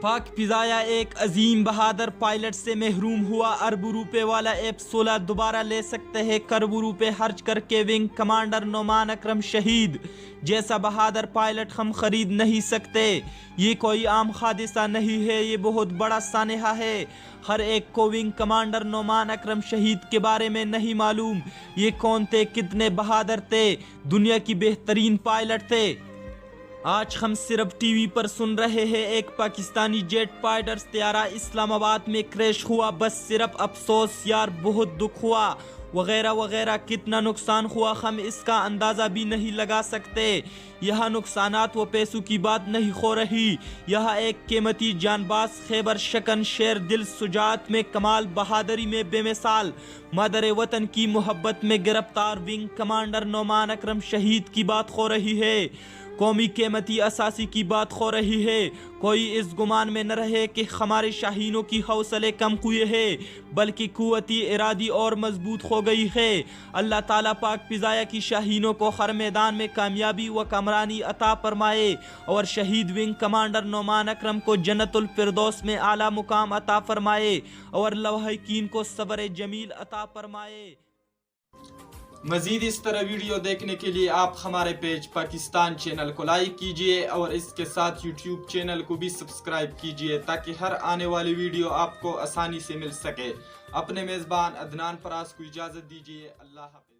पाक फिजाया एक अजीम बहादुर पायलट से महरूम हुआ। अरबों रुपए वाला F-16 दोबारा ले सकते हैं करोड़ों रुपए खर्च करके। विंग कमांडर नोमान अकरम शहीद। जैसा बहादुर पायलट हम खरीद नहीं सकते। ये कोई आम हादसा नहीं है, ये बहुत बड़ा सानहा है। हर एक को विंग कमांडर नोमान अकरम शहीद के बारे में नहीं मालूम। ये कौन थे, कितने बहादुर थे, दुनिया की बेहतरीन पायलट थे। आज हम सिर्फ टीवी पर सुन रहे हैं एक पाकिस्तानी जेट फाइटर तैयारा इस्लामाबाद में क्रैश हुआ, बस सिर्फ अफसोस यार, बहुत दुख हुआ, वगैरह वगैरह। कितना नुकसान हुआ हम इसका अंदाज़ा भी नहीं लगा सकते। यह नुकसानात व पैसों की बात नहीं हो रही, यह एक कीमती जानबाज, खैबर शकन, शेर दिल, सुजात में कमाल, बहादुरी में बेमिसाल, मदर वतन की मोहब्बत में गिरफ्तार विंग कमांडर नोमान अकरम शहीद की बात हो रही है। कौमी कीमती असासी की बात हो रही है। कोई इस गुमान में न रहे कि हमारे शाहीनों की हौसले कम हुए हैं, बल्कि कुव्वती इरादी और मजबूत हो गई है। अल्लाह ताला पाक फिजाया की शाहीनों को हर मैदान में कामयाबी व कमरानी अता फरमाए और शहीद विंग कमांडर नोमान अकरम को जन्नतुल फिरदौस में आला मुकाम अता फरमाए और लवाहिकीन को सब्र जमील अता फरमाए। मज़ीद इस तरह वीडियो देखने के लिए आप हमारे पेज पाकिस्तान चैनल को लाइक कीजिए और इसके साथ यूट्यूब चैनल को भी सब्सक्राइब कीजिए ताकि हर आने वाली वीडियो आपको आसानी से मिल सके। अपने मेज़बान अदनान फराज को इजाज़त दीजिए। अल्लाह हाफ़िज़।